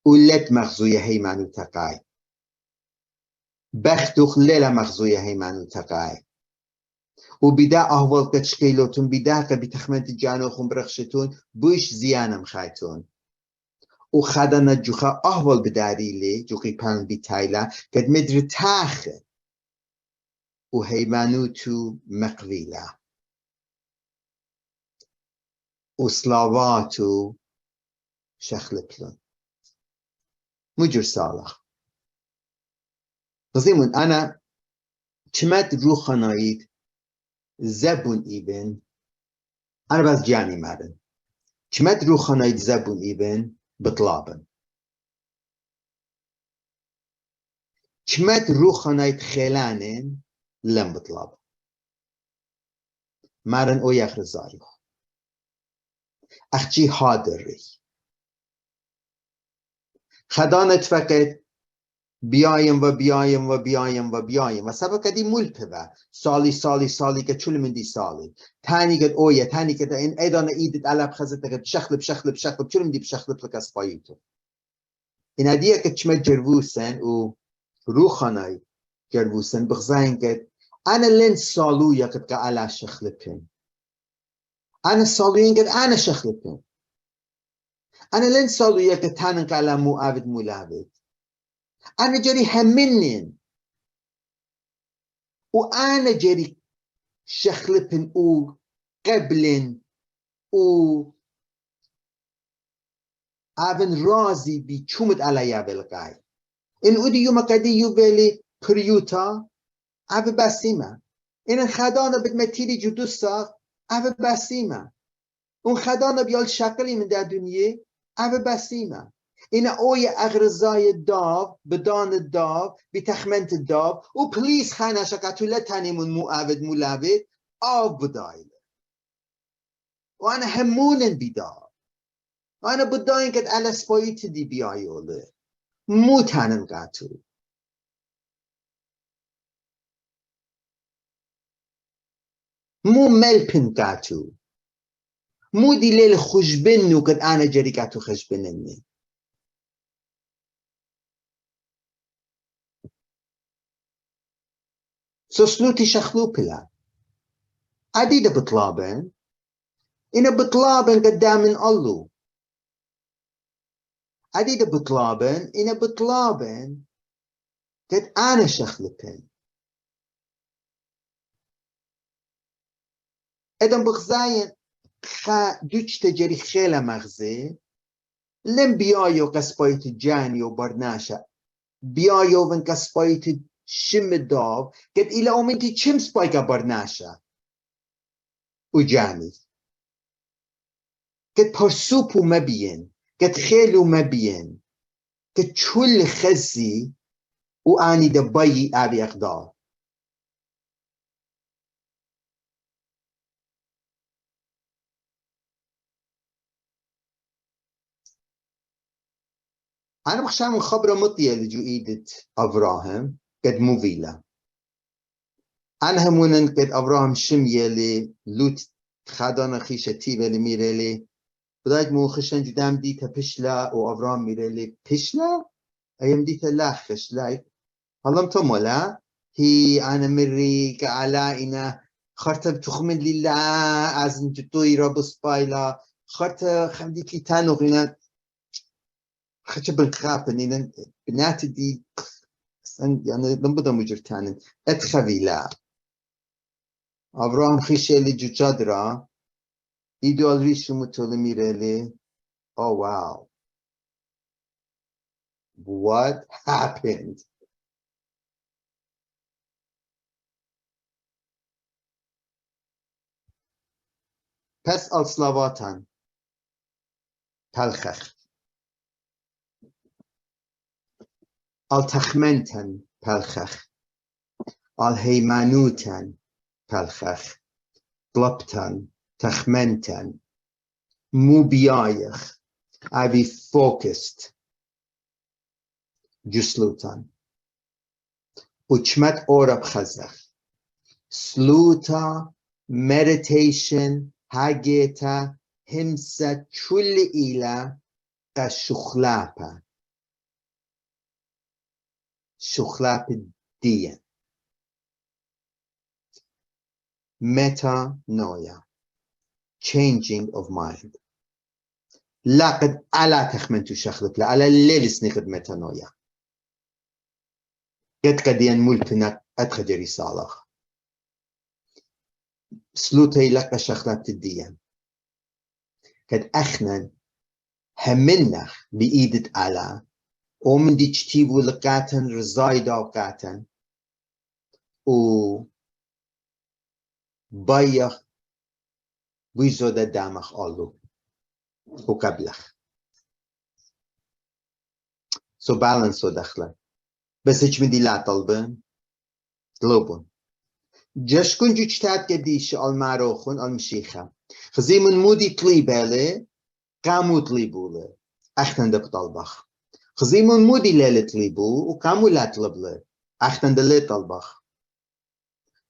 ولت مخزوية هيمانو تقاي بختوخ ليلة مخزوية هيمانو تقاي وبدا أهوال كتشكيلوتون بدا كبتخمنت جانوخم برخشتون بوش زيانم خايتون وخدنا جوخا أهوال بداريلي جوخي پان بيتايلا كد مدر تاخه وهيمانوتو مقويلا وسلاواتو شخلبلون مجر صالح قصيمون أنا چمت رو خنايد زبون إيبن أنا بس جاني مارن چمت رو خنايد زبون إيبن بطلابن چمت رو خنايد خيلانن لم بطلابن مارن أو يخر زاريخ أخجي حاضري خدانت فقط بیایم و سبب کدی ملپه سالی که چول من دی سالی تانی کد اویه تانی کد این ایدان ایدت علب خزت کد شخلب چول من دی بشخلب لکس پاییتو این هدیه که چمت جروسن و روخانای جروسن بخزاین کد انا لن سالویا کد که علا شخلبن انا سالوین کد انا شخلبن انا لن سالویا کد تانن که علا معاود ملاود أنا جري همنين وأنا جري شخلبن و قبلن و أبن رازي بي چومت عليا بالغاي إن أودي يوم قدي يوبلي بريوتا أبي بسيمة إن خدانا بتمتيري جدوسا أبي بسيمة اون خدانا بيال شكلي من در دنيا أبي بسيمة این اوی اغرزای داو بدان داو بتخمنت داو و پلیس خانه شکتوله تنیمون معاود ملاود آب بدایله و انا همونن بیدار و انا بداین کد الاسپاییت دی بیایوله مو تنن قطو مو ملپن قطو مودي ليل خشبن وقد أنا جريكاتو خشبنني سوسلوتي شخلو بلا عديدة بطلابن إنا بطلابن قدام الله عديدة بطلابن إنا بطلابن قد أنا شخلبن إذن بغزاين دوش تجري خيلة مغزي لم بيايو قسبايت جاني وبرناشا بيايو من قسبايت شم الداب قد إلى أومنتي تشم سبايكا برناشا وجاني قد برسوبو مبين قد خيلو مبين قد شول خزي وآني دبي أبي أقدار أنا بخشى من خبرة مطية لجو إيدة أبراهام قد موفيلا أنا همونا قد أبراهام شمية لي لوت خادانا خيشة تيبة لميرة لي بدايت مو خشن جدام ديتا بشلا وأبراهام ميرة لي بشلا أيام ديتا لا خشلا هلم تمولا هي أنا مري كعلائنا خرطة تخمن لله أزن جتوي ربس بايلا خرطة خمديت لي تانو غينا خدش بالخابن إن بنات دي يعني نبضة مجرتان اتخبيلا أبراهام خيشة اللي جدرا إيدو الريش متولمي رلي oh wow what happened پس السلاواتان تلخخ التخمنتن تلخخ الهيمانوتن تلخخ طلبتن تخمنتن مو بيايخ I be focused جسلوتن وچمت اورب خزخ سلوتا meditation هاگيتا همسا چول إلى كشخلاپا شخلاب ديا ميتا نويا changing of mind لا قد ألا تخمنتو شخلك لا ألا الليل سنقد ميتا نويا قد ينمولتنا أدخل رسالة سلوتي لك شخلات الديا قد أخنن همنخ بإيدة ألا ومن دي تشتيبو لقاتن رزايدا وقاتن و بايخ ويزودا دامخ أولو وقبلخ so balance ودخله بس هيك من دي لا طلبن طلبون جشكون جو چتات قديش المعروخون المشيخة خزي من مودي طليبالي قامو طليبولي أختن دب طلبخ خزي من مودي ليلة طليبو وقامو لا طلبلي أختن دلي طلبخ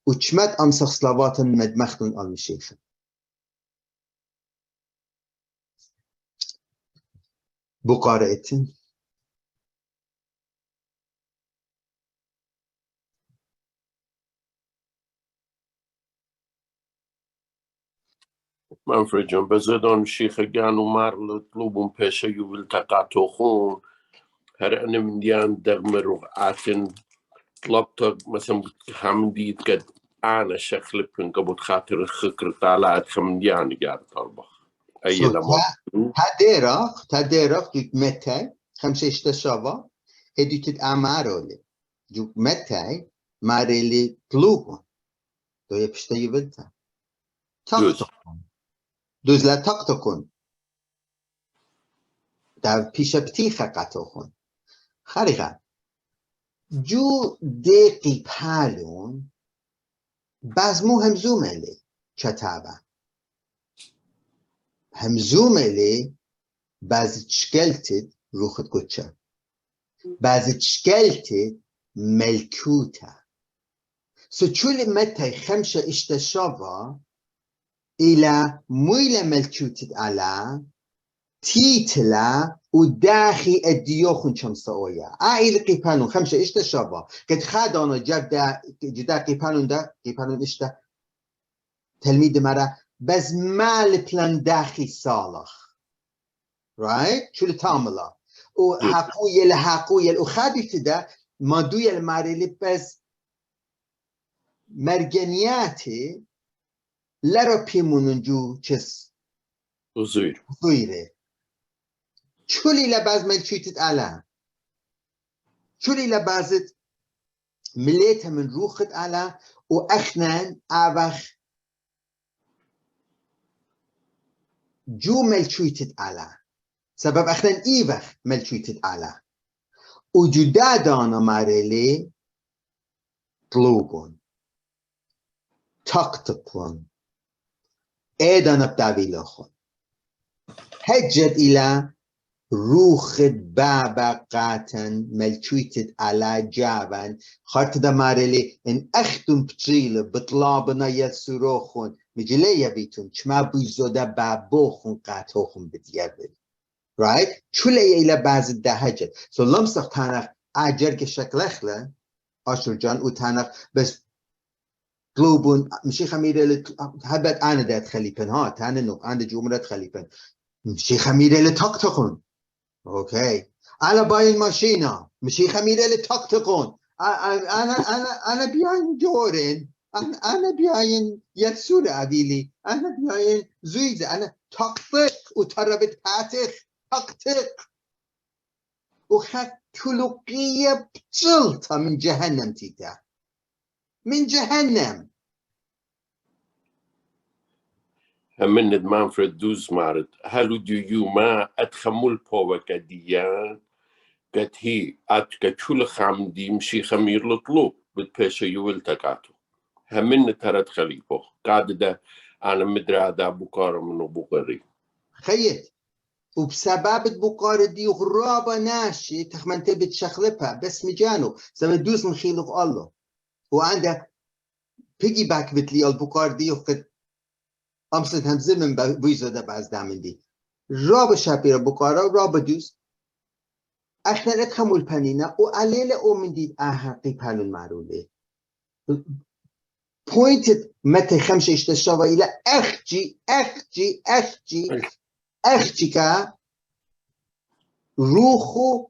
وچمت أمسخ صلواتن مدمختن المشيخة بقارئتن منفرد جان بزدان شيخ جان ومار لطلوبهم بيشا يوبل تقاطوخون هر أنا من ديان دغم رغعاتن طلبتك مثلا حمديد قد أنا شخلب من قبض خاطر الخكر طالعت خمديان قاعد طلبخ أي so لما تدرخ دوت متى خمسة اشتشابا هدوت الأمارولي دوت متى ماريلي طلوبون دو يبشتا يبلتا تقتقون دوز لا تقتقون دا پیش بتیخه قطوخون خریقا جو دقی پالون بازمو همزوملی چتابا همزوملی باز چکلتید روخت گوچه باز چکلتید ملکوتا سو چول متى خمسة اشتشابا إلى مويلة ملكوتة على تيتلا وداخي الديوخن شمسوية إلى قيبانون خمسة إشتا شابا قد خادونا جدا قيبانون دا قيبانون إشتا تلميذ مرة بس مال بلان داخي صالح right شو اللي تعمله وحقوية وخادي تدا ما دوية الماريلي بس مرجنياتي لرا بيمونن جو چس وزويره چولي لباز ملكوتة على چولي لبازت مليتها من روخت على وأخنان أبخ جو ملكوتة على سبب أخنان إيبخ ملكوتة على وجدادانا ماريلي طلوبون تقتقون ايدانا بدابيلوخون هجت إلى روخت بابا قاتن ملكوتة على جابن خارت دا ماريلي ان اختم بطريل بطلابنا يسروخون مجلي يبيتون چما بوزودا بابوخون قاتوخون بديابل right چولي إلى بعض دا هجت so لمسخ تانخ عجر كشكل اخلا آشور جان او تانخ بس طلوبون مشي خميرة هبت أنا دات خليفن ها تاننو أنا جمرة خليفن مشي خميرة لتقتقون اوكي أنا باين ماشينا مشي خميرة لتقتقون أنا بياين جورين أنا بياين يسور أبيلي أنا بياين زويزة أنا تقتق وتربت هاتخ تقتق وخد تلقية بجلطة من جهنم تيتا من جهنم همند مانفرد دوز مارد هلو دیو ما اتخمول پاوک دیان قد هي كتشول خامدي مشي خمير لطلوب بتباشا يول تقاتو همن ترد خليفو قاعد ده أنا مدري هذا بقارة من بقاري خيط وبسبب بقارة دي غرابة ناشي تخمنت بتشخلبها بس مجانو سبب دوس من خيلق الله وعنده بيجي باك بتلي البقارة دي وقد أمسد هم زمن بويزو ده بعض دامن دي رابا شابير بقارة ورابا دوس احنا اتخمول پنينة وعليل من ديد احقي پنون معروله بوينت متى خمسة اشتشاوة إلى أخجي كا روحو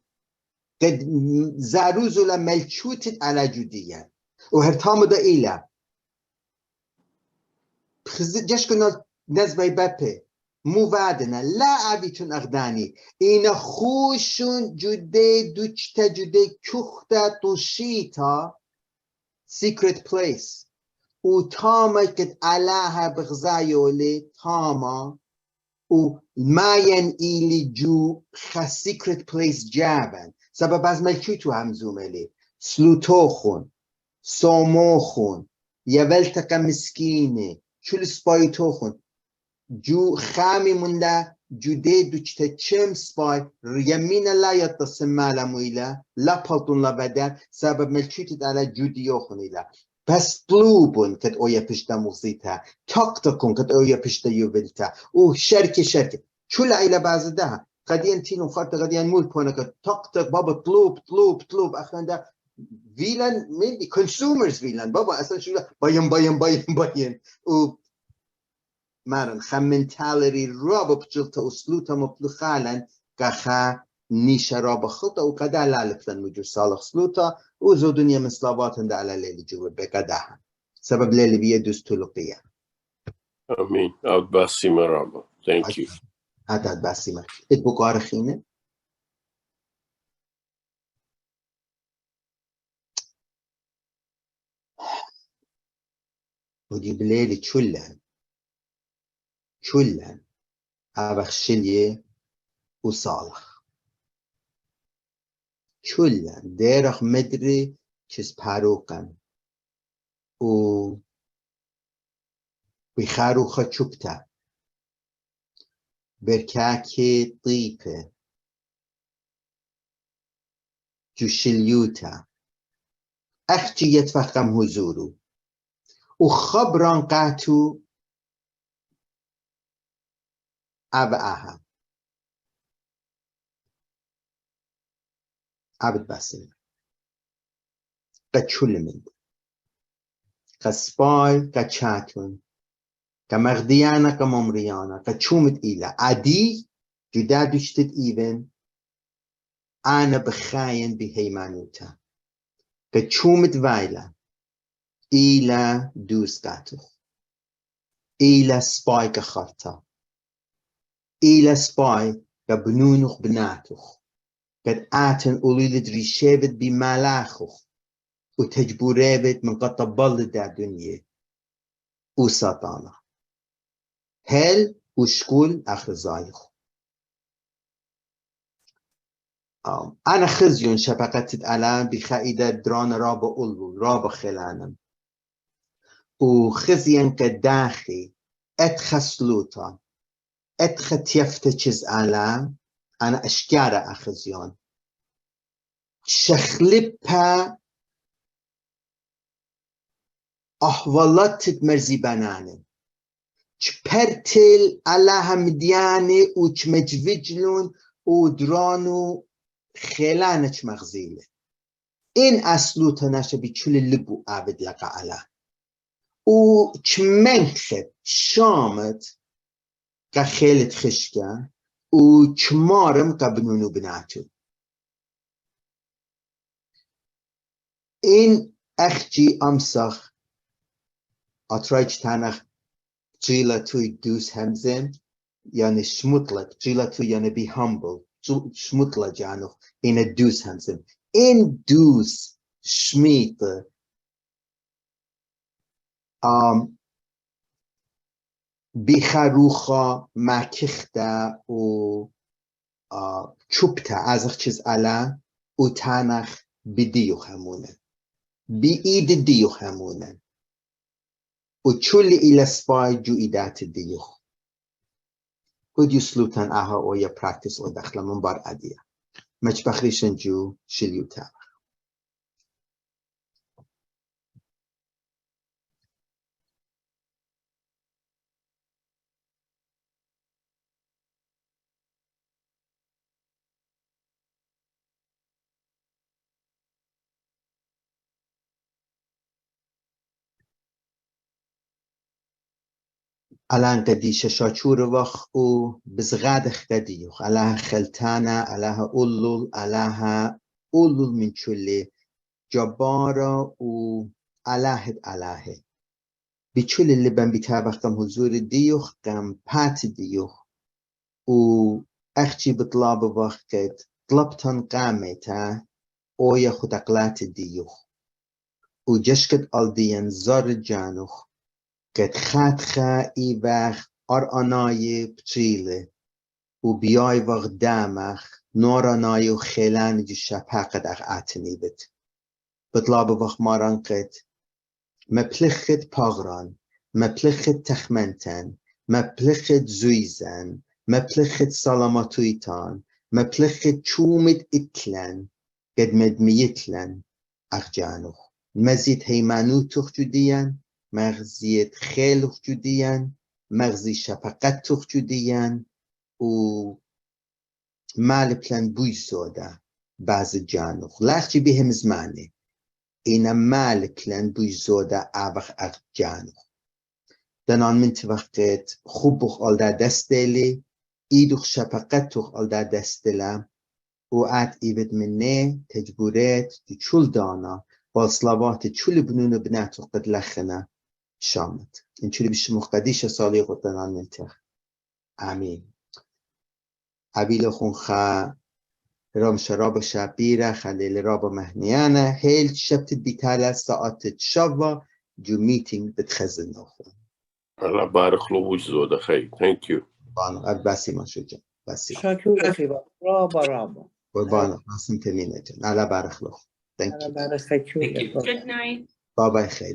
قد زاروزو لملكوتت على جودية وهرتام دا إلى جاش كنا نزبي بابي مو وعدنا لا عبيتون أغداني إنا خوشون جودي دوچتا جودي كوختا توشيتا secret place و تاما كت علاها بغزايولي تاما و ماين إلي جو خا secret place جابن سبب از ملكوتو هم زوملي سلوتوخون سوموخون يولتقى مسكيني شل سبايتوخون جو خامي مندا جودي دوچتا چم سباي يمين لا يتصم مالمو إلا لا پلطون لا بدن سبب ملكوتت على جوديوخون إلا بس طلوبون كد اويا پشتا موزيتا تقتكون كد اويا پشتا يوبلتا او شركة چولا إلا بعض ده قديان تينو خارطة قديان مول پونا كد تقتك بابا طلوب أخوان ده ويلان ميدي consumers ويلان بابا أصلا شو باين و مارن خمنتالري رابا بجلتا أسلوتا مبلو خالن كخا نيشا رابا خلطة وقدا لالفلن مجور صالح سلوتا وزو دنيا من سلاواتن دا على ليلي جوا بقداها سبب ليلي بيه دوز تلقية آمين أود باسي مرابا thank you هذا باسي ما اتبقار خينة ودي بليلي چولن أبخشلية وصالح چولن ديرخ مدري چيز پاروقن و بخاروخة چوبتا بركاكي طيبة جوشليوتا أختي يتفخم هزورو وخبران قاتو aha. Abid basin. Ka chulimid. Ka spy, ka chatun. Ka magdiana, ka momriana. Ka chumit ila. Adi, juda dushtit even. Ana bchayen biheimanuta. Ka chumit vaila. Ila duskatu. Ila spy ka kharta. Ila spy ka bnunuch bnatuch. Kad aten ulilid rishevet bimalachuch. وتجبوريبت من قطبال دا دنيا وساتانا هل وشكول آخر زايخ أنا خزيون شبقت الآن بخائدة دران رابا أولو رابا خلانم وخزيان كداخي اتخسلوتا اتختيفت چيز آلام أنا أشكارا أخزيون شخلبها أحوالات مرزي بنانه چپرتل الله مديانه و چمجوجلون و درانو خلانه چمغزيله این اصلو تناشه بيچول لبو عبد لقا الله و چمنخت شامت که خیلت خشکه و چمارم که بنونو بناتو این اخجي امسخ اتراج تنخ جيلا توي دوس همزن يعني شمطلت جيلا توي يعني be humble شمطلة جانو إن دوس همزن إن دوس شميت بخروخا مكختا و چوبتا ازخ چیز علا و تنخ بديو همونه بإيد ديو همونه وچولي إلى سباي جو إدات ديوخ قد يسلوتن آها أويا براكتس أو داخل من بار عدية مش بخريشن جو شليوتا الان قديشة شاشور وخ و بزغادخ قديوخ علىها خلتانا علىها أولول من چولي جبارة و علىها بچولي اللي بن بتابخ كم حضور ديوخ كم بات ديوخ و اخجي بطلاب وقت طلبتن قامتا او يخد اقلات ديوخ و جشكت الدين زار جانوخ قد خاتخا ای وقت آنای بچیله و بیای وقت دامخ نور آنای و خیلان جو شپاق در آتنی بد بطلاب وقت ماران قد مپلخت پاغران مپلخت تخمنتن مپلخت زویزن مپلخت سلامتویتان مپلخت چومت اتلن قد مدمیتلن اخجانوخ مزید هیمانو تخ جدیان مغزيت خيل وجوديان مغزي شفقت وجوديان و مال بلان بوي سودا بعض جانوخ لاخشي بهم زمانه إنا مال بلان بوي سودا أبخ أخ جانوخ دنان من توقت خوبوخ ألدا دستيلي إيدوخ شفقتوخ ألدا دستيلا و عد إيبد منه تجبورات تشول دانا والصلوات تشول بنون بناتو قد لخنا شامت اینجوری بیش مقدیش سالی قدنان منتخ امین عبیل خونخا رام شراب شبیره خلیل راب مهنیانه هیل شبت بیتاله ساعت شبا جو میتینگ بتخزن نخون الله بارخ لو وش زوده خیلی thank you بانو بسی ما شجا بسی شاکر خیبا رابا بانو باسم تمینه جن الله بارخ لو thank you برای خیلی Thank you. Good night. بابای خیلی